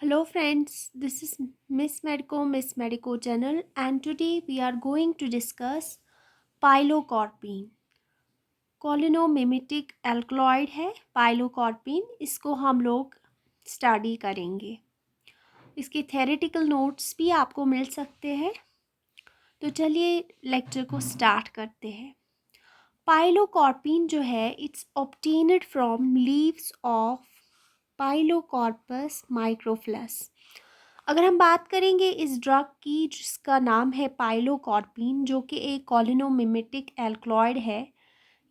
Hello friends, this is Miss Medico channel and today we are going to discuss pilocarpine. Cholinomimetic alkaloid है pilocarpine, इसको हम लोग study करेंगे। इसके theoretical notes भी आपको मिल सकते हैं। तो चलिए लेक्चर को स्टार्ट करते हैं। पाइलोकार्पिन जो है it's obtained from leaves of pilocarpus microphyllus. अगर हम बात करेंगे इस ड्रग की जिसका नाम है पाइलोकार्पिन, जो कि एक कॉलिनोमिमेटिक एल्कलॉइड है।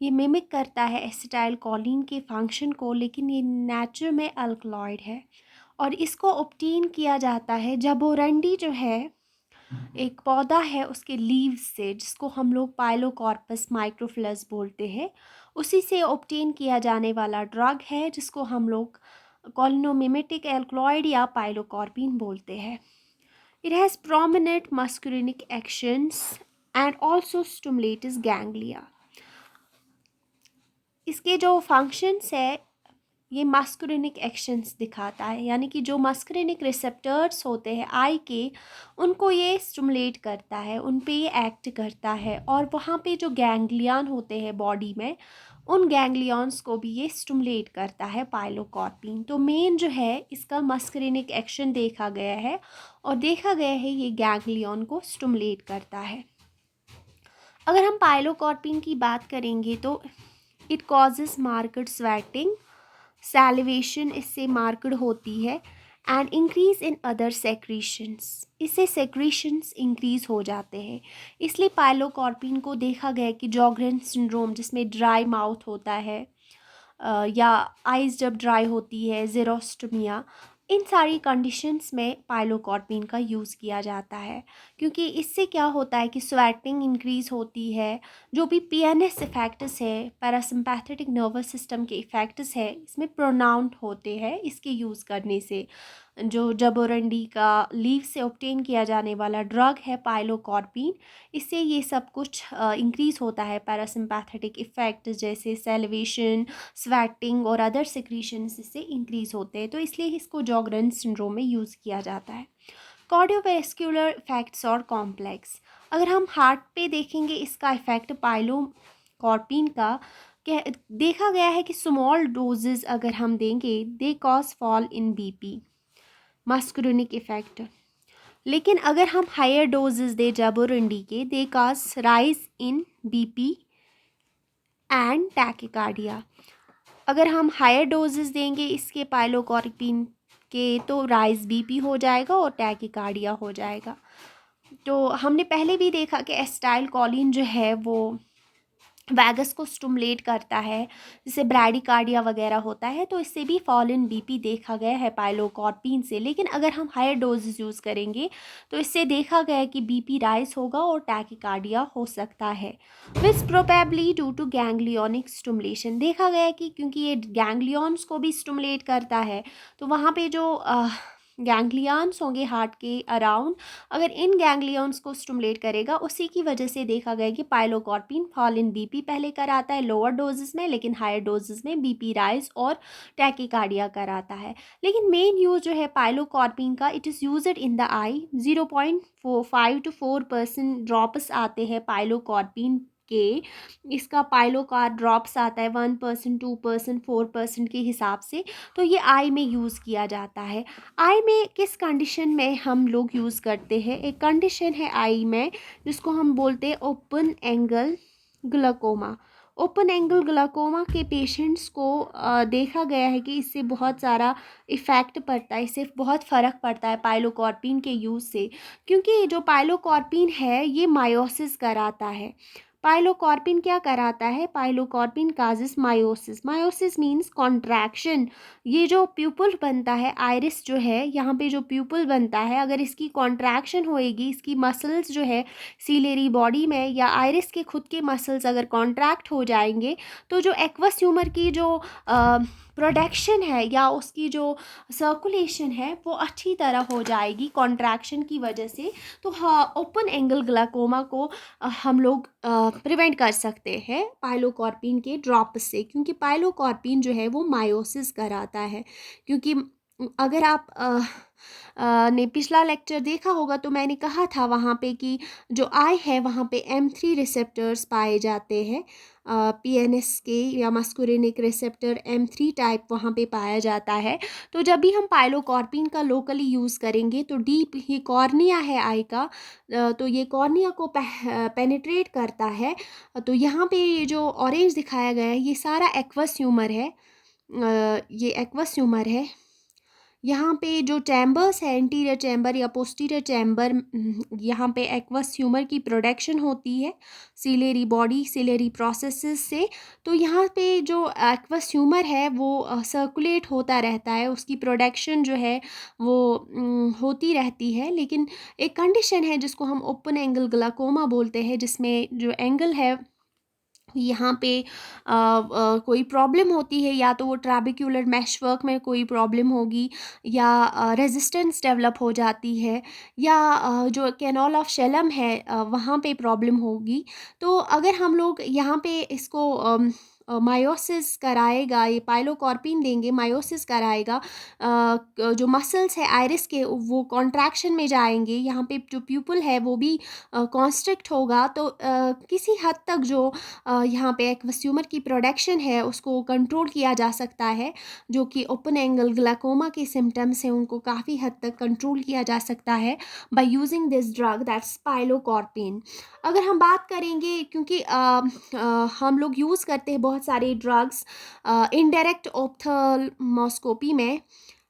ये मिमिक करता है एसिटाइल कॉलिन के फंक्शन को, लेकिन ये नेचर में अल्कलॉइड है और इसको ऑब्टेन किया जाता है जबोरंडी जो है एक पौधा है उसके लीव्स से, जिसको हम लोग पाइलोकार्पस माइक्रोफिलस बोलते हैं। उसी से ऑब्टेन किया जाने वाला ड्रग है जिसको हम लोग कॉलिनोमिमेटिक एल्कलॉइड या पाइलोकार्पिन बोलते हैं। It has prominent muscarinic actions and also stimulates ganglia. इसके जो फंक्शंस है ये मस्कुरिनिक एक्शंस दिखाता है, यानी कि जो मस्कुरिनिक रिसेप्टर्स होते हैं आई के, उनको ये स्टिमुलेट करता है, उन पे ये एक्ट करता है और वहाँ पे जो गैंग्लियन होते हैं बॉडी में, उन गैंग्लियंस को भी ये स्टिमुलेट करता है पाइलोकार्पिन। तो मेन जो है इसका मस्कुरिनिक एक्शन देखा गया है और देखा गया है ये गैंग्लियन को स्टिमुलेट करता है। अगर हम पाइलोकार्पिन की बात करेंगे तो it causes marked sweating, salivation इससे मार्कड होती है and increase in other secretions, इससे सेक्रीशंस इंक्रीज हो जाते हैं। इसलिए पाइलोकार्पिन को देखा गया कि जॉगरेन सिंड्रोम जिसमें ड्राई माउथ होता है या आइज़ जब ड्राई होती है, ज़ेरोस्टोमिया, इन सारी कंडीशंस में पाइलोकार्पिन का यूज़ किया जाता है, क्योंकि इससे क्या होता है कि स्वेटिंग इंक्रीज़ होती है। जो भी पीएनएस इफेक्ट्स है, पैरासिम्पैथेटिक नर्वस सिस्टम के इफेक्ट्स है, इसमें प्रोनाउंड होते हैं इसके यूज़ करने से। जो जबोरंडी का लीव से ऑब्टेन किया जाने वाला ड्रग है पाइलोकार्पिन, इससे ये सब कुछ इंक्रीज़ होता है। पैरासिम्पैथेटिक इफ़ेक्ट जैसे सेलिवेशन, स्वेटिंग और अदर सिक्रीशंस इससे इंक्रीज़ होते हैं, तो इसलिए इसको जॉगरन सिंड्रोम में यूज़ किया जाता है। कार्डियोवैस्कुलर इफेक्ट्स और कॉम्प्लेक्स, अगर हम हार्ट पे देखेंगे इसका इफेक्ट पाइलोकार्पिन का देखा गया है कि स्मॉल डोजेस अगर हम देंगे they cause fall in BP, muscarinic effect. लेकिन अगर हम हायर डोजेस दे जबोरंडी के they cause rise in BP and tachycardia. अगर हम हायर डोजेस देंगे इसके पाइलोकार्पिन के तो राइज बीपी हो जाएगा और टैकिकार्डिया हो जाएगा। तो हमने पहले भी देखा कि एसिटाइल कॉलिन जो है वो वैगस को स्टिमुलेट करता है, जैसे ब्रैडिकार्डिया वगैरह होता है, तो इससे भी फॉल इन बीपी देखा गया है पाइलोकार्पिन से। लेकिन अगर हम हायर डोजेस यूज़ करेंगे तो इससे देखा गया है कि बीपी राइज होगा और टैकिकार्डिया हो सकता है, which probably due to ganglionic stimulation. देखा गया है कि क्योंकि ये गैंग्लियंस को भी स्टिमुलेट करता है, तो वहाँ पे जो गैंग्लियंस होंगे हार्ट के अराउंड, अगर इन गैंग्लियंस को स्टिमुलेट करेगा, उसी की वजह से देखा गया कि पाइलोकार्पिन फॉल इन बीपी पहले कराता है लोअर डोजेस में, लेकिन हायर डोजेस में बीपी राइज और टैकिकार्डिया कराता है। लेकिन मेन यूज जो है पाइलोकार्पिन का, it is used in the I. 0.5 to 4% drops आते हैं पाइलोकार्पिन के। इसका पाइलोकार ड्रॉप्स आता है 1%, 2%, 4% के हिसाब से। तो ये आई में यूज़ किया जाता है। आई में किस कंडीशन में हम लोग यूज़ करते हैं, एक कंडीशन है आई में जिसको हम बोलते हैं open angle glaucoma. Open angle glaucoma के पेशेंट्स को देखा गया है कि इससे बहुत सारा इफ़ेक्ट पड़ता है, इससे बहुत फ़र्क पड़ता है पाइलोकार्पिन के यूज़ से, क्योंकि जो पाइलोकार्पिन है ये मायोसिस कराता है। पाइलोकार्पिन क्या कराता है, pilocarpine causes miosis. Miosis means contraction. ये जो प्यूपल बनता है, आइरिस जो है यहाँ पे जो प्यूपल बनता है, अगर इसकी कॉन्ट्रैक्शन होएगी, इसकी मसल्स जो है सीलेरी बॉडी में या आइरिस के खुद के मसल्स अगर कॉन्ट्रैक्ट हो जाएंगे, तो जो एक्वस ह्यूमर की जो प्रोडक्शन है या उसकी जो सर्कुलेशन है वो अच्छी तरह हो जाएगी कॉन्ट्रैक्शन की वजह से। तो हाँ, ओपन एंगल ग्लाकोमा को हम लोग प्रिवेंट कर सकते हैं पाइलोकार्पिन के ड्रॉप से, क्योंकि पाइलोकार्पिन जो है वो मायोसिस कराता है। क्योंकि अगर आप ने पिछला लेक्चर देखा होगा तो मैंने कहा था वहाँ पे कि जो आई है वहाँ पे M3 रिसेप्टर्स पाए जाते हैं, PNS के या मस्कुरिनिक रिसेप्टर M3 टाइप वहाँ पे पाया जाता है। तो जब भी हम पाइलोकॉर्पिन का लोकली यूज़ करेंगे तो डीप ये कॉर्निया है आई का, तो ये कॉर्निया को पेनिट्रेट करता है। तो यहाँ पे ये जो ऑरेंज दिखाया गया है ये सारा एक्वस ह्यूमर है, ये एक्वस ह्यूमर है। यहाँ पे जो चैम्बर्स है, एंटीरियर चैम्बर या पोस्टीरियर चैम्बर, यहाँ पे एक्वस ह्यूमर की प्रोडक्शन होती है सिलेरी बॉडी सिलेरी प्रोसेसेस से। तो यहाँ पे जो एक्वस ह्यूमर है वो सर्कुलेट होता रहता है, उसकी प्रोडक्शन जो है वो होती रहती है। लेकिन एक कंडीशन है जिसको हम ओपन एंगल ग्लाकोमा बोलते हैं, जिसमें जो एंगल है यहाँ पे कोई प्रॉब्लम होती है, या तो वो ट्रैबिक्युलर मैशवर्क में कोई प्रॉब्लम होगी, या रेजिस्टेंस डेवलप हो जाती है, या जो कैनॉल ऑफ शेलम है वहाँ पे प्रॉब्लम होगी। तो अगर हम लोग यहाँ पे इसको मायोसिस कराएगा, ये पाइलोकॉर्पिन देंगे, मायोसिस कराएगा, जो मसल्स है आइरिस के वो कॉन्ट्रैक्शन में जाएंगे, यहाँ पे जो प्यूपल है वो भी कॉन्स्ट्रिक्ट होगा। तो किसी हद तक जो यहाँ पे एक्वस ह्यूमर की प्रोडक्शन है उसको कंट्रोल किया जा सकता है, जो कि ओपन एंगल ग्लाकोमा के सिम्टम्स हैं उनको काफ़ी हद तक कंट्रोल किया जा सकता है by using this drug that's pilocarpine. अगर हम बात करेंगे, क्योंकि हम लोग यूज़ करते हैं बहुत सारे ड्रग्स इनडायरेक्ट ऑप्थल्मोस्कोपी में,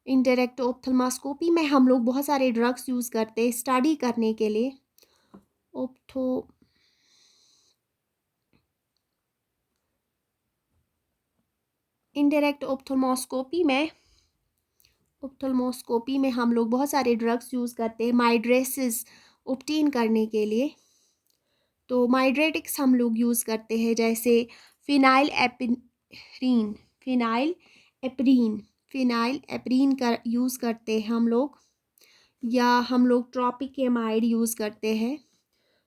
इनडायरेक्ट ऑप्थल्मोस्कोपी में हम लोग बहुत सारे ड्रग्स यूज़ करते हैं स्टडी करने के लिए। इनडायरेक्ट ऑप्थल्मोस्कोपी में हम लोग बहुत सारे ड्रग्स यूज़ करते हैं माइड्रेसिस ऑब्टेन करने के लिए। तो माइड्रेटिक्स हम लोग यूज़ करते हैं, जैसे फिनाइल एपरीन का यूज़ करते हैं हम लोग, या हम लोग ट्रोपिकेमाइड यूज़ करते हैं।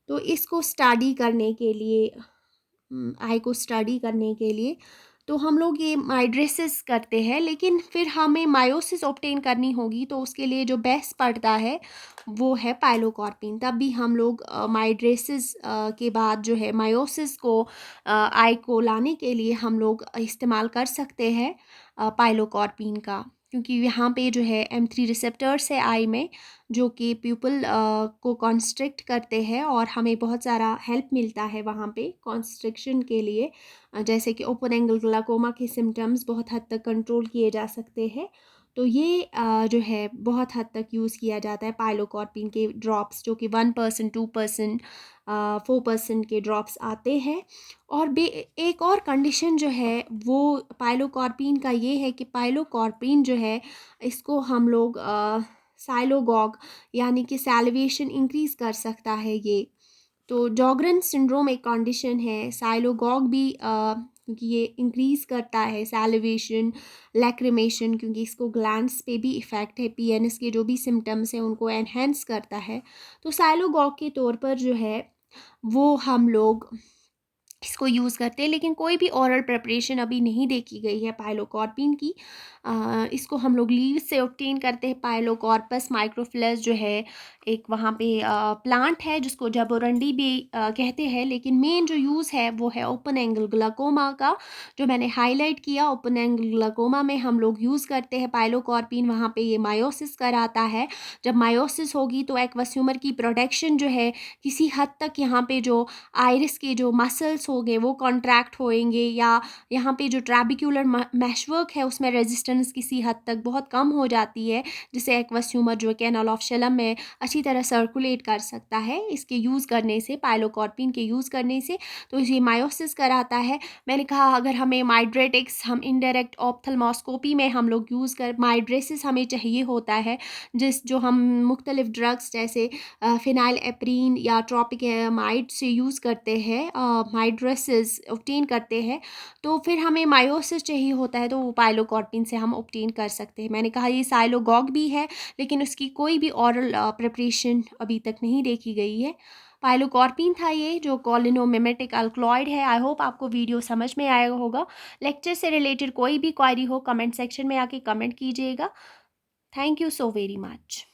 तो इसको स्टडी करने के लिए, आई को स्टडी करने के लिए तो हम लोग ये माइड्रेसिस करते हैं। लेकिन फिर हमें मायोसिस ऑब्टेन करनी होगी तो उसके लिए जो बेस्ट पड़ता है वो है पाइलोकॉर्पिन। तब भी हम लोग माइड्रेसिस के बाद जो है मायोसिस को आई को लाने के लिए हम लोग इस्तेमाल कर सकते हैं पाइलोकॉर्पिन का, क्योंकि यहाँ पे जो है M3 रिसेप्टर्स है आई में जो कि प्यूपल को कॉन्स्ट्रिक्ट करते हैं और हमें बहुत सारा हेल्प मिलता है वहाँ पे कॉन्स्ट्रिक्शन के लिए। जैसे कि ओपन एंगल ग्लाकोमा के सिम्टम्स बहुत हद तक कंट्रोल किए जा सकते हैं। तो ये जो है बहुत हद तक यूज़ किया जाता है पाइलोकॉर्पिन के ड्रॉप्स, जो कि 1%, 2%, 4% के ड्रॉप्स आते हैं। और एक और कंडीशन जो है वो पाइलोकॉर्पिन का ये है कि पाइलोकॉर्पिन जो है इसको हम लोग साइलोगॉग यानी कि सैलिवेशन इंक्रीज़ कर सकता है ये। तो जॉगरन सिंड्रोम एक कंडीशन है, साइलोगॉग भी क्योंकि ये इंक्रीज़ करता है सैलिवेशन, लैक्रिमेशन, क्योंकि इसको ग्लैंड्स पे भी इफ़ेक्ट है, PNS के जो भी सिम्टम्स हैं उनको एनहेंस करता है। तो साइलोगॉग के तौर पर जो है वो हम लोग इसको यूज़ करते हैं। लेकिन कोई भी ओरल प्रिपरेशन अभी नहीं देखी गई है पाइलोकॉर्पिन की। इसको हम लोग लीव्स से ऑब्टेन करते हैं। पाइलोकॉर्पस माइक्रोफिलस जो है एक वहाँ पे प्लांट है जिसको जबोरंडी भी कहते हैं, लेकिन मेन जो यूज़ है वो है ओपन एंगल ग्लाकोमा का, जो मैंने हाईलाइट किया। ओपन एंगल ग्लाकोमा में हम लोग यूज़ करते हैं पाइलोकॉर्पिन, वहाँ पे ये मायोसिस कराता है। जब मायोसिस होगी तो एक्वस ह्यूमर की प्रोडक्शन जो है किसी हद तक यहाँ पे जो आइरिस के जो मसल्स हो गए वो कॉन्ट्रैक्ट होएंगे, या यहाँ पे जो ट्रैबिक्युलर मैशवर्क है उसमें रेजिस्टेंस किसी हद तक बहुत कम हो जाती है, जिससे एक्वस ह्यूमर जो कैनाल ऑफ शेलम में अच्छी तरह सर्कुलेट कर सकता है इसके यूज़ करने से, पाइलोकॉर्पिन के यूज़ करने से। तो ये मायोसिस कराता है। मैंने कहा अगर हमें माइड्रेटिक्स हम इनडायरेक्ट ऑप्थल्मोस्कोपी में हम लोग यूज़ कर, माइड्रेसिस हमें चाहिए होता है जो हम मुख्तलिफ ड्रग्स जैसे फिनाइल एपरीन या ट्रोपिकेमाइड से यूज़ करते हैं, माइड्रेसिस ऑब्टेन करते हैं, तो फिर हमें मायोसिस चाहिए होता है तो वो पाइलोकॉर्पिन से हम ऑब्टेन कर सकते हैं। मैंने कहा ये साइलोगॉग भी है लेकिन उसकी कोई भी ऑरल प्रिपरेशन अभी तक नहीं देखी गई है। पाइलोकॉर्पिन था ये जो कॉलिनोमिमेटिक अल्कलॉइड है। आई होप आपको वीडियो समझ में आया होगा। लेक्चर से रिलेटेड कोई भी क्वायरी हो कमेंट सेक्शन में आके कमेंट कीजिएगा। Thank you so very much.